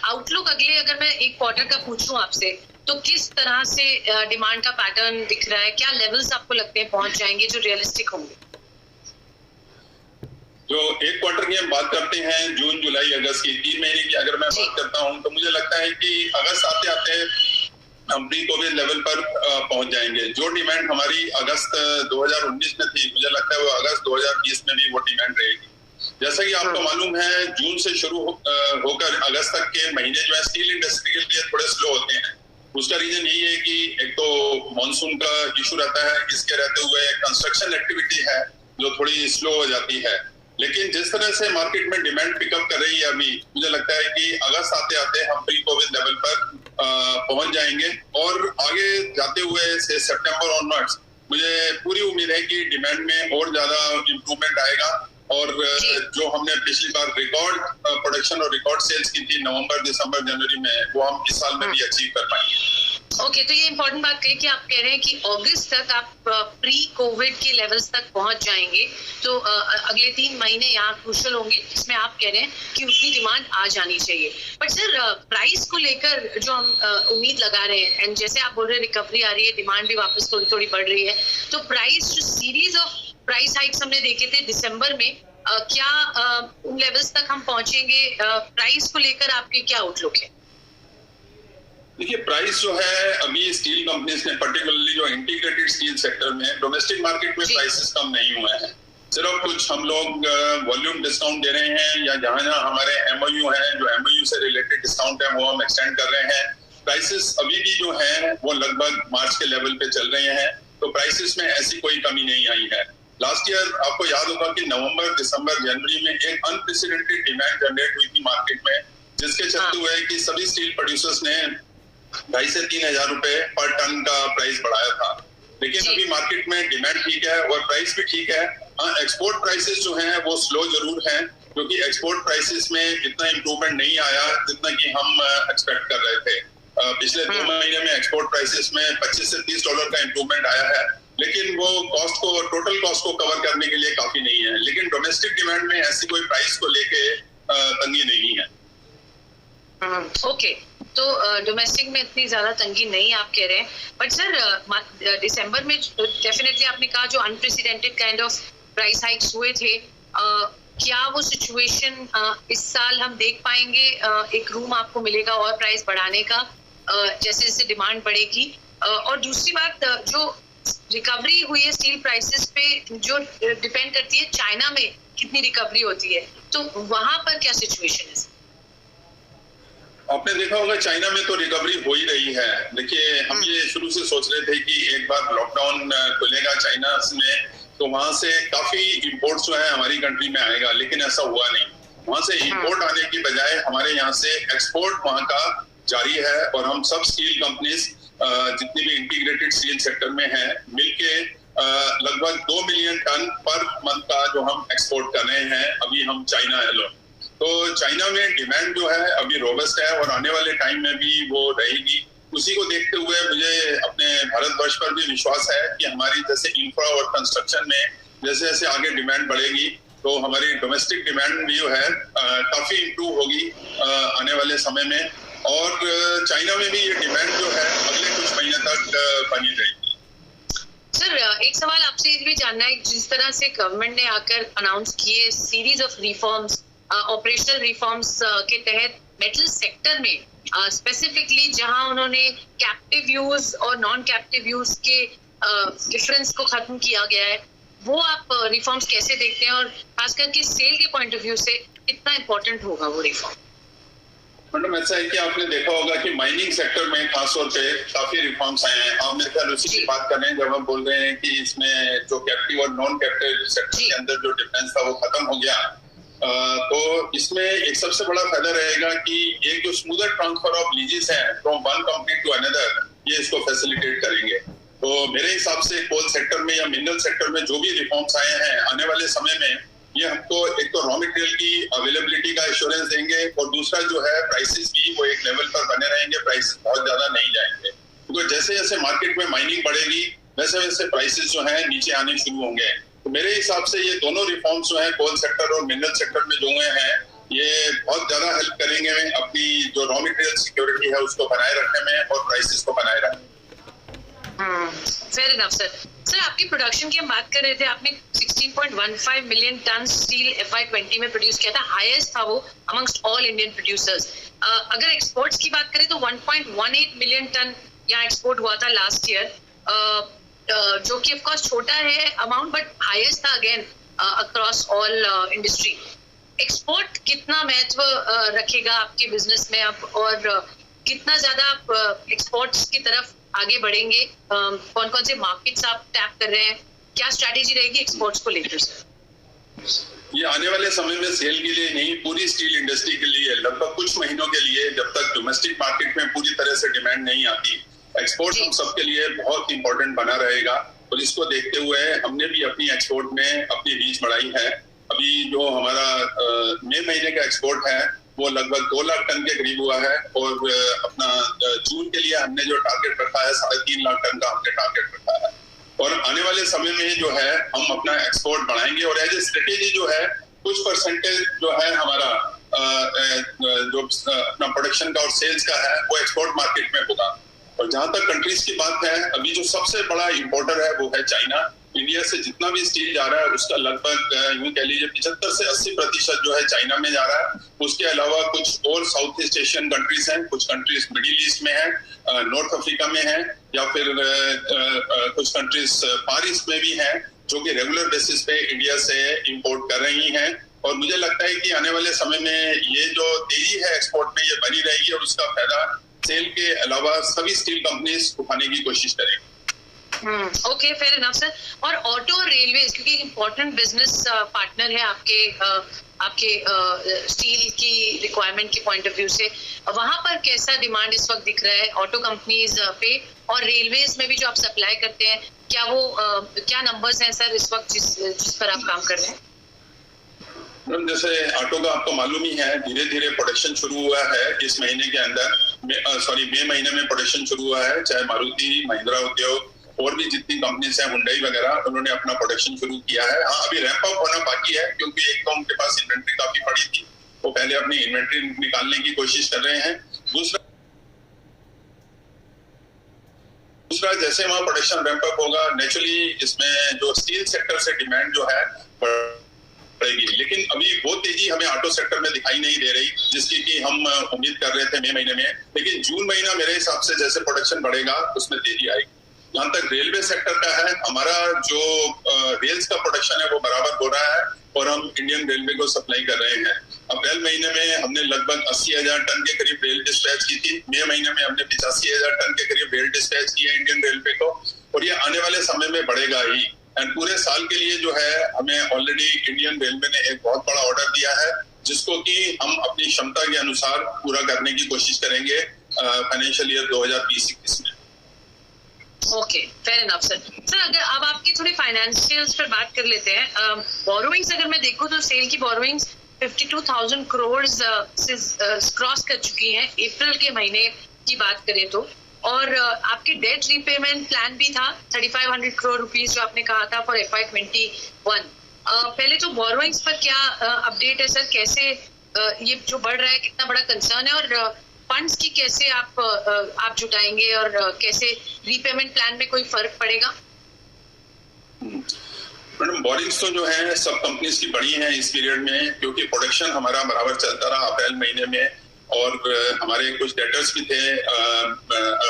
Outlook अगले अगर मैं एक क्वार्टर का पूछूं आपसे, तो किस तरह से डिमांड का पैटर्न दिख रहा है? क्या लेवल्स आपको लगते हैं पहुंच जाएंगे जो रियलिस्टिक होंगे? जो एक क्वार्टर की हम बात करते हैं, जून, जुलाई, अगस्त की 3 महीने की अगर मैं बात करता हूं, तो मुझे लगता है कि अगस्त आते आते हम प्री कोविड लेवल पर पहुंच जाएंगे। जो डिमांड हमारी अगस्त 2019 में थी, मुझे लगता है वो अगस्त 2020 में भी वो डिमांड रहेगी। जैसा कि आपको मालूम है, जून से शुरू होकर अगस्त तक के महीने जो है स्टील इंडस्ट्री के लिए थोड़े स्लो होते हैं। उसका रीजन यही है कि एक तो मॉनसून का इशू रहता है, इसके रहते हुए कंस्ट्रक्शन एक्टिविटी है जो थोड़ी स्लो हो जाती है। लेकिन जिस तरह से मार्केट में डिमांड पिकअप कर रही है अभी, मुझे लगता है कि अगस्त आते आते हम प्री कोविड लेवल पर पहुंच जाएंगे और आगे जाते हुए से सितंबर ऑनवर्ड्स मुझे पूरी उम्मीद है कि डिमांड में और ज्यादा इम्प्रूवमेंट आएगा और जो हमने पिछली बार रिकॉर्ड प्रोडक्शन और रिकॉर्ड सेल्स की थी नवंबर, दिसंबर, जनवरी में, वो हम इस साल में भी अचीव कर पाएंगे। ओके, तो ये इम्पोर्टेंट बात कही कि आप कह रहे हैं कि अगस्त तक आप प्री कोविड के लेवल्स तक पहुंच जाएंगे, तो अगले 3 महीने यहाँ क्रूशल होंगे, जिसमें आप कह रहे हैं कि उतनी डिमांड आ जानी चाहिए। बट सर, प्राइस को लेकर जो हम उम्मीद लगा रहे हैं, एंड जैसे आप बोल रहे हैं रिकवरी आ रही है, डिमांड भी वापस थोड़ी थोड़ी बढ़ रही है, तो प्राइस जो सीरीज ऑफ प्राइस हाइक्स हमने देखे थे दिसंबर में, क्या उन लेवल्स तक हम पहुंचेंगे? प्राइस को लेकर आपके क्या आउटलुक है? देखिए, प्राइस जो है अभी स्टील कंपनीज ने, पर्टिकुलरली जो इंटीग्रेटेड स्टील सेक्टर में, डोमेस्टिक मार्केट में प्राइसेस कम नहीं हुए हैं। सिर्फ कुछ हम लोग वॉल्यूम डिस्काउंट दे रहे हैं या जहां जहां हमारे एमओयू हैं, जो एमओयू से रिलेटेड डिस्काउंट है वो हम एक्सटेंड कर रहे हैं। प्राइसेस अभी भी जो है वो लगभग मार्च के लेवल पे चल रहे हैं, तो प्राइसेस में ऐसी कोई कमी नहीं आई है। लास्ट ईयर आपको याद होगा कि नवंबर, दिसंबर, जनवरी में एक अनप्रेसिडेंटेड डिमांड जनरेट हुई थी मार्केट में, जिसके चलते हुए कि सभी स्टील प्रोड्यूसर्स ने 2,500 से 3,000 रुपए पर टन का प्राइस बढ़ाया था। लेकिन अभी मार्केट में डिमांड ठीक है और प्राइस भी ठीक है। एक्सपोर्ट प्राइसेस जो हैं वो स्लो जरूर हैं, क्योंकि एक्सपोर्ट प्राइसेस में इतना इम्प्रूवमेंट नहीं आया जितना कि हम एक्सपेक्ट कर रहे थे। पिछले 2 महीने में एक्सपोर्ट प्राइसेस में $25 से $30 का इम्प्रूवमेंट आया है, लेकिन वो कॉस्ट को, टोटल कॉस्ट को कवर करने के लिए काफी नहीं है। लेकिन डोमेस्टिक डिमांड में ऐसी कोई प्राइस को लेके तंगी नहीं है। ओके, तो डोमेस्टिक में इतनी ज्यादा तंगी नहीं आप कह रहे हैं। बट सर, दिसंबर में डेफिनेटली आपने कहा जो unprecedented kind of price hikes हुए थे, क्या वो सिचुएशन इस साल हम देख पाएंगे? एक रूम आपको मिलेगा और प्राइस बढ़ाने का जैसे जैसे डिमांड बढ़ेगी? और दूसरी बात, जो रिकवरी हुई है स्टील प्राइसेस पे, जो डिपेंड करती है चाइना में कितनी रिकवरी होती है, तो वहां पर क्या सिचुएशन है? आपने देखा होगा चाइना में तो रिकवरी हो ही रही है। देखिए, हम ये शुरू से सोच रहे थे कि एक बार लॉकडाउन खुलेगा चाइना में, तो वहां से काफी इंपोर्ट जो है हमारी कंट्री में आएगा, लेकिन ऐसा हुआ नहीं। वहां से इंपोर्ट आने की बजाय हमारे यहाँ से एक्सपोर्ट वहां का जारी है और हम सब स्टील कंपनीज जितनी भी इंटीग्रेटेड स्टील सेक्टर में है मिलके लगभग 2 मिलियन टन पर मंथ का जो हम एक्सपोर्ट कर रहे हैं अभी हम चाइना एलोन। तो चाइना में डिमांड जो है अभी रोबस्ट है और आने वाले टाइम में भी वो रहेगी। उसी को देखते हुए मुझे अपने भारतवर्ष पर भी विश्वास है कि हमारी जैसे इंफ्रा और कंस्ट्रक्शन में जैसे जैसे आगे डिमांड बढ़ेगी, तो हमारी डोमेस्टिक डिमांड भी जो है काफी इम्प्रूव होगी आने वाले समय में, और चाइना में भी ये डिमांड जो है अगले कुछ महीने तक बनी रहेगी। सर, एक सवाल आपसे ये भी जानना है, जिस तरह से गवर्नमेंट ने आकर अनाउंस किए series of reforms, operational reforms के तहत मेटल सेक्टर में स्पेसिफिकली जहां उन्होंने कैप्टिव यूज और नॉन कैप्टिव यूज के डिफरेंस को खत्म किया गया है, वो आप रिफॉर्म्स कैसे देखते हैं और खास करके सेल के पॉइंट ऑफ व्यू से कितना इम्पोर्टेंट होगा वो रिफॉर्म? मैडम, ऐसा है कि आपने देखा होगा कि माइनिंग सेक्टर में खासतौर पे काफी रिफॉर्म्स आए हैं। आप मेरे ख्याल उसी की बात कर रहे हैं जब हम बोल रहे हैं कि इसमें जो कैप्टिव और नॉन कैप्टिव सेक्टर के अंदर जो डिफरेंस था वो खत्म हो गया। तो इसमें एक सबसे बड़ा फायदा रहेगा कि एक जो स्मूदर ट्रांसफर ऑफ लीजेस है from one company to another, ये इसको फैसिलिटेट करेंगे। तो मेरे हिसाब से कोल सेक्टर में या मिनरल सेक्टर में जो भी रिफॉर्म्स आए हैं आने वाले समय में, ये हमको एक तो रॉ मटेरियल की अवेलेबिलिटी का एश्योरेंस देंगे और दूसरा जो है प्राइसेस भी वो एक लेवल पर बने रहेंगे, प्राइसेस बहुत ज्यादा नहीं जाएंगे। क्योंकि जैसे जैसे मार्केट में माइनिंग बढ़ेगी वैसे वैसे प्राइसेस जो है नीचे आने शुरू होंगे। तो मेरे हिसाब से ये दोनों रिफॉर्म्स जो है कोल सेक्टर और मिनरल सेक्टर में जो हुए हैं, ये बहुत ज्यादा हेल्प करेंगे अपनी जो जो रॉ मटेरियल सिक्योरिटी है उसको बनाए रखने में और प्राइसेस को बनाए रखने में। Fair enough sir. सर आपकी प्रोडक्शन की हम बात कर रहे थे, आपने 16.15 मिलियन टन स्टील FY20 में प्रोड्यूस किया था, हाईएस्ट था वो अमंगस्ट ऑल इंडियन प्रोड्यूसर्स। अगर एक्सपोर्ट्स की बात करें तो 1.18 मिलियन टन यहाँ एक्सपोर्ट हुआ था लास्ट ईयर, जो कि ऑफ कोर्स छोटा है अमाउंट बट हाईएस्ट था again across all industry. Export कितना महत्व रखेगा आपके बिजनेस में अब, और कितना ज्यादा आप एक्सपोर्ट्स की तरफ आगे बढ़ेंगे? कौन कौन से मार्केट्स आप टैप कर रहे हैं? क्या स्ट्रैटेजी रहेगी एक्सपोर्ट्स को लेकर सर? ये आने वाले समय में सेल के लिए नहीं, पूरी स्टील इंडस्ट्री के लिए लगभग कुछ महीनों के लिए, जब तक डोमेस्टिक मार्केट में पूरी तरह से डिमांड नहीं आती, एक्सपोर्ट हम सबके लिए बहुत इंपॉर्टेंट बना रहेगा। और इसको देखते हुए हमने भी अपनी एक्सपोर्ट में अपनी रीच बढ़ाई है। अभी जो हमारा मई महीने का एक्सपोर्ट है वो लगभग 2 लाख टन के करीब हुआ है, और अपना जून के लिए हमने जो टारगेट रखा है 3.5 लाख टन का हमने टारगेट रखा है। और आने वाले समय में जो है हम अपना एक्सपोर्ट बढ़ाएंगे, और एज ए स्ट्रेटेजी जो है कुछ परसेंटेज जो है हमारा जो अपना प्रोडक्शन का और सेल्स का है वो एक्सपोर्ट मार्केट में होगा। और जहां तक कंट्रीज की बात है, अभी जो सबसे बड़ा इंपोर्टर है वो है चाइना। इंडिया से जितना भी स्टील जा रहा है उसका लगभग यूं कह लीजिए 75 से 80% जो है चाइना में जा रहा है। उसके अलावा कुछ और साउथ ईस्ट एशियन कंट्रीज हैं, कुछ कंट्रीज मिडिल ईस्ट में है, नॉर्थ अफ्रीका में है, या फिर कुछ कंट्रीज फार ईस्ट में भी हैं, जो कि रेगुलर बेसिस पे इंडिया से इंपोर्ट कर रही हैं। और मुझे लगता है कि आने वाले समय में ये जो तेजी है एक्सपोर्ट में ये बनी रहेगी, और उसका फायदा सेल के अलावा सभी स्टील कंपनीज उठाने की कोशिश करेंगी। Okay, fair enough sir. और ऑटो और रेलवे, क्योंकि इंपॉर्टेंट बिजनेस पार्टनर है आपके स्टील की रिक्वायरमेंट के पॉइंट ऑफ व्यू से, वहां पर कैसा डिमांड इस वक्त दिख रहा है ऑटो कंपनीज पे? और रेलवेज में भी जो आप सप्लाई करते हैं, क्या वो क्या नंबर्स हैं सर इस वक्त जिस पर आप काम कर रहे हैं? मैम, जैसे ऑटो का आपको मालूम ही है, धीरे धीरे प्रोडक्शन शुरू हुआ है इस महीने के अंदर, मई महीने में प्रोडक्शन शुरू हुआ है। चाहे मारुति, महिंद्रा उद्योग और भी जितनी कंपनीज हैं, हुंडई वगैरह, उन्होंने अपना प्रोडक्शन शुरू किया है। हाँ, अभी रैंप अप होना बाकी है, क्योंकि एक तो उनके पास इन्वेंट्री काफी पड़ी थी, वो पहले अपनी इन्वेंट्री निकालने की कोशिश कर रहे हैं। दूसरा जैसे वहाँ प्रोडक्शन रैंप अप होगा, नेचुरली इसमें जो स्टील सेक्टर से डिमांड जो है बढ़ेगी। लेकिन अभी वो तेजी हमें ऑटो सेक्टर में दिखाई नहीं दे रही, जिसकी कि हम उम्मीद कर रहे थे मई महीने में। लेकिन जून महीना मेरे हिसाब से जैसे प्रोडक्शन बढ़ेगा उसमें तेजी आएगी। जहां तक रेलवे सेक्टर का है, हमारा जो रेल्स का प्रोडक्शन है वो बराबर हो रहा है, और हम इंडियन रेलवे को सप्लाई कर रहे हैं। अप्रैल महीने में हमने लगभग 80,000 टन के करीब रेल डिस्पैच की थी। मई महीने में हमने 85,000 टन के करीब रेल डिस्पैच की है इंडियन रेलवे को, और ये आने वाले समय में बढ़ेगा ही। एंड पूरे साल के लिए जो है हमें ऑलरेडी इंडियन रेलवे ने एक बहुत बड़ा ऑर्डर दिया है, जिसको कि हम अपनी क्षमता के अनुसार पूरा करने की कोशिश करेंगे फाइनेंशियल ईयर 2020-21 में। Okay, fair enough sir. Sir, अगर अब आपकी थोड़ी फाइनेंशियल्स पर बात कर लेते हैं। बोरोइंग्स अगर मैं देखूं तो सेल की बोरोइंग्स 52,000 करोड़ क्रॉस कर चुकी हैं अप्रैल के महीने की बात करें तो, और आपके डेट रीपेमेंट प्लान भी था 3,500 करोड़ रुपीस जो आपने कहा था फॉर FY21। पहले तो बोरोइंग्स पर क्या अपडेट है सर? कैसे ये जो बढ़ रहा है, कितना बड़ा कंसर्न है, और फंड्स की कैसे आप जुटाएंगे, और कैसे रीपेमेंट प्लान में कोई फर्क पड़ेगा? मैडम, बोरिंग्स तो जो है सब कंपनीज की बढ़ी हैं इस पीरियड में, क्योंकि प्रोडक्शन हमारा बराबर चलता रहा अप्रैल महीने में, और हमारे कुछ डेटर्स भी थे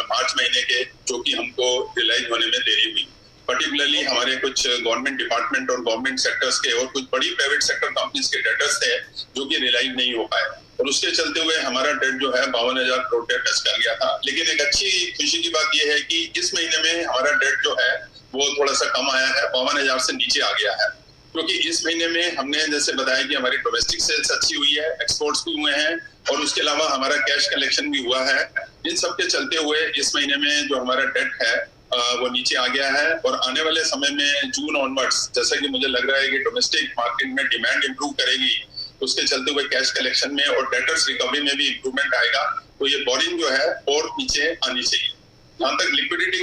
मार्च महीने के, जो कि हमको रिलाइज होने में देरी हुई। पर्टिकुलरली हमारे कुछ गवर्नमेंट डिपार्टमेंट और गवर्नमेंट सेक्टर्स के और कुछ बड़ी प्राइवेट सेक्टर कंपनीज के डेटर्स थे, जो कि रिलाइज नहीं हो पाए, और उसके चलते हुए हमारा डेट जो है 52,000 करोड़ पे टच कर गया था। लेकिन एक अच्छी खुशी की बात यह है कि इस महीने में हमारा डेट जो है वो थोड़ा सा कम आया है, 52,000 से नीचे आ गया है, क्योंकि इस महीने में हमने जैसे बताया कि हमारी डोमेस्टिक सेल्स अच्छी हुई है, एक्सपोर्ट्स भी हुए हैं, और उसके अलावा हमारा कैश कलेक्शन भी हुआ है। इन सब के चलते हुए इस महीने में जो हमारा डेट है वो नीचे आ गया है, और आने वाले समय में जून ऑनवर्ड्स, जैसा कि मुझे लग रहा है कि डोमेस्टिक मार्केट में डिमांड इंप्रूव करेगी, उसके चलते हुए कैश कलेक्शन में और डेटर्स रिकवरी में भी इंप्रूवमेंट आएगा, तो ये बोरिंग जो है और नीचे आनी चाहिए। जहां तक लिक्विडिटी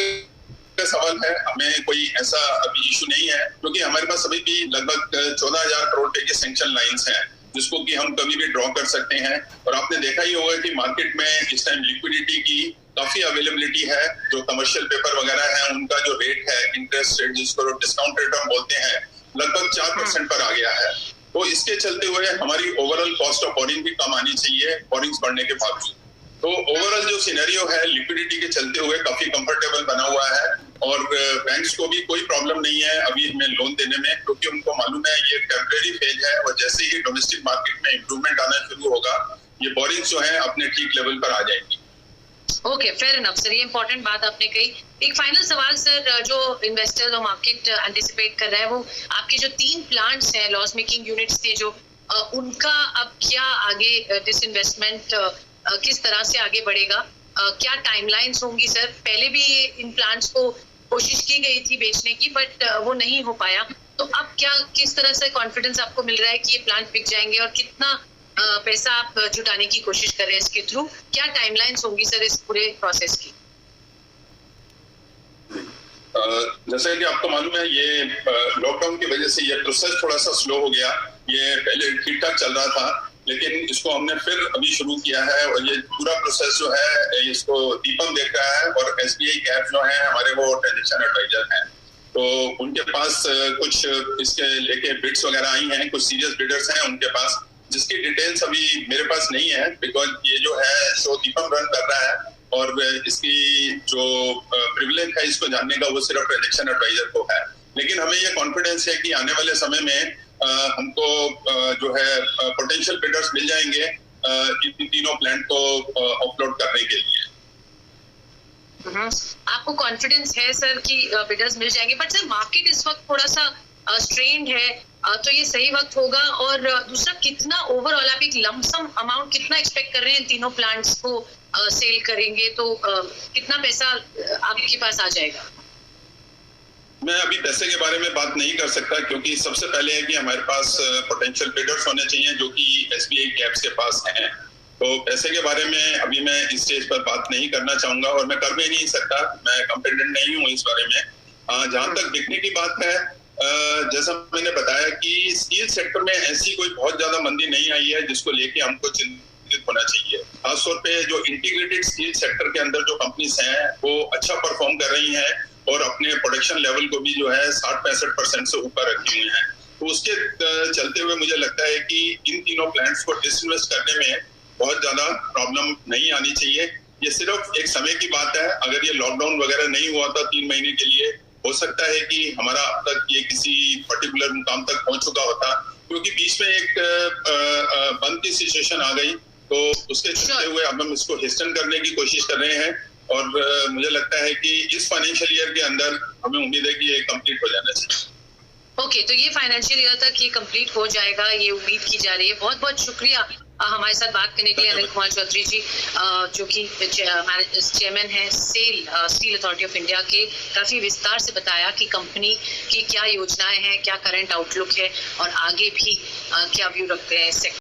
का सवाल है, हमें कोई ऐसा अभी इशू नहीं है, क्योंकि हमारे पास अभी भी लगभग 14,000 करोड़ के सैंक्शन लाइंस हैं, जिसको कि हम कभी भी ड्रॉ कर सकते हैं। और आपने देखा ही होगा कि मार्केट में इस टाइम लिक्विडिटी की काफी अवेलेबिलिटी है। जो कमर्शियल पेपर वगैरह है उनका जो रेट है, इंटरेस्ट रेट जिसको डिस्काउंट रेट हम बोलते हैं, लगभग 4% पर आ गया है। तो इसके चलते हुए हमारी ओवरऑल कॉस्ट ऑफ बोरिंग भी कम आनी चाहिए बोरिंग्स बढ़ने के बावजूद। तो ओवरऑल जो सिनेरियो है लिक्विडिटी के चलते हुए काफी कंफर्टेबल बना हुआ है और बैंक्स को भी कोई प्रॉब्लम नहीं है अभी हमें लोन देने में, क्योंकि उनको मालूम है ये टेम्परेरी फेज है और जैसे ही डोमेस्टिक मार्केट में इंप्रूवमेंट आना शुरू होगा ये बोरिंग्स जो है अपने ठीक लेवल पर आ जाएंगी। ओके, फेयर इनफ सर, ये इंपॉर्टेंट बात आपने कही। एक फाइनल सवाल सर, जो इन्वेस्टर्स और मार्केट एंटिसिपेट कर रहा है वो आपके जो 3 प्लांट्स हैं लॉस मेकिंग यूनिट्स थे जो उनका अब क्या आगे डिसइन्वेस्टमेंट किस तरह से आगे बढ़ेगा, क्या टाइमलाइंस होंगी सर? पहले भी इन प्लांट्स को कोशिश की गई थी बेचने की बट वो नहीं हो पाया, तो अब क्या किस तरह से कॉन्फिडेंस आपको मिल रहा है कि ये प्लांट बिक जाएंगे और कितना पैसा आप जुटाने की कोशिश कर रहे हैं इसके थ्रू? क्या टाइमलाइंस होंगी सर इस पूरे प्रोसेस की? जैसे कि आपको मालूम है ये लॉकडाउन की वजह से ये प्रोसेस थोड़ा सा स्लो हो गया। ये पहले ठीक ठाक चल रहा था लेकिन इसको हमने फिर अभी शुरू किया है और ये पूरा प्रोसेस जो है इसको दीपम देख रहा है और SBI कैप जो है हमारे वो ट्रांजेक्शन एडवाइजर हैं, तो उनके पास कुछ इसके लेके बिड्स वगैरह आई हैं, कुछ सीरियस बिडर्स हैं उनके पास, जिसकी डिटेल्स अभी मेरे पास नहीं है बिकॉज ये जो है शो दीपम रन कर रहा है और इसकी जो प्रिविलेज है इसको जानने का वो सिर्फ ट्रांजेक्शन एडवाइजर को है। लेकिन हमें ये कॉन्फिडेंस है कि आने वाले समय में हमको जो है पोटेंशियल बिडर्स मिल जाएंगे इन तीनों प्लांट को ऑफलोड करने के लिए। आपको कॉन्फिडेंस है सर कि बिडर्स मिल जाएंगे, बट सर मार्केट इस वक्त थोड़ा सा स्ट्रेन्ड है, तो ये सही वक्त होगा? और दूसरा, कितना ओवरऑल आप एक लमसम अमाउंट कितना एक्सपेक्ट कर रहे हैं तीनों प्लांट्स को सेल करेंगे तो कितना पैसा आपके पास आ जाएगा? मैं अभी पैसे के बारे में बात नहीं कर सकता क्योंकि सबसे पहले है कि हमारे पास पोटेंशियल बिडर्स होने चाहिए जो कि SBI कैप्स के पास हैं। तो पैसे के बारे में अभी मैं इस स्टेज पर बात नहीं करना चाहूंगा और मैं कर भी नहीं सकता, मैं कॉम्पिटेंट नहीं हूँ इस बारे में। जहां तक बिकने की बात है, जैसा मैंने बताया कि स्टील सेक्टर में ऐसी कोई बहुत ज्यादा मंदी नहीं आई है जिसको लेके हमको चिंतित होना चाहिए। खासतौर पे जो इंटीग्रेटेड स्टील सेक्टर के अंदर जो कंपनीज हैं वो अच्छा परफॉर्म कर रही हैं और अपने प्रोडक्शन लेवल को भी जो है 60-65% से ऊपर रखी हुई हैं। तो उसके चलते हुए मुझे लगता है कि इन तीनों प्लांट्स को डिसइन्वेस्ट करने में बहुत ज्यादा प्रॉब्लम नहीं आनी चाहिए। ये सिर्फ एक समय की बात है। अगर ये लॉकडाउन वगैरह नहीं हुआ था 3 महीने के लिए, हो सकता है कि हमारा अब तक ये किसी पर्टिकुलर मुकाम तक पहुंच चुका होता, क्योंकि बीच में एक बंद की सिचुएशन आ गई, तो उसके चलते हुए अब हम इसको हिस्टन करने की कोशिश कर रहे हैं और मुझे लगता है कि इस फाइनेंशियल ईयर के अंदर हमें उम्मीद है कि ये कंप्लीट हो जाना चाहिए। ओके, तो ये फाइनेंशियल ईयर तक ये कंप्लीट हो जाएगा, ये उम्मीद की जा रही है। बहुत बहुत शुक्रिया हमारे साथ बात करने के लिए अनिल कुमार चौधरी जी, जो कि चेयरमैन है SAIL Steel Authority of India के। काफी विस्तार से बताया कि कंपनी की क्या योजनाएं हैं, क्या करंट आउटलुक है और आगे भी क्या व्यू रखते हैं।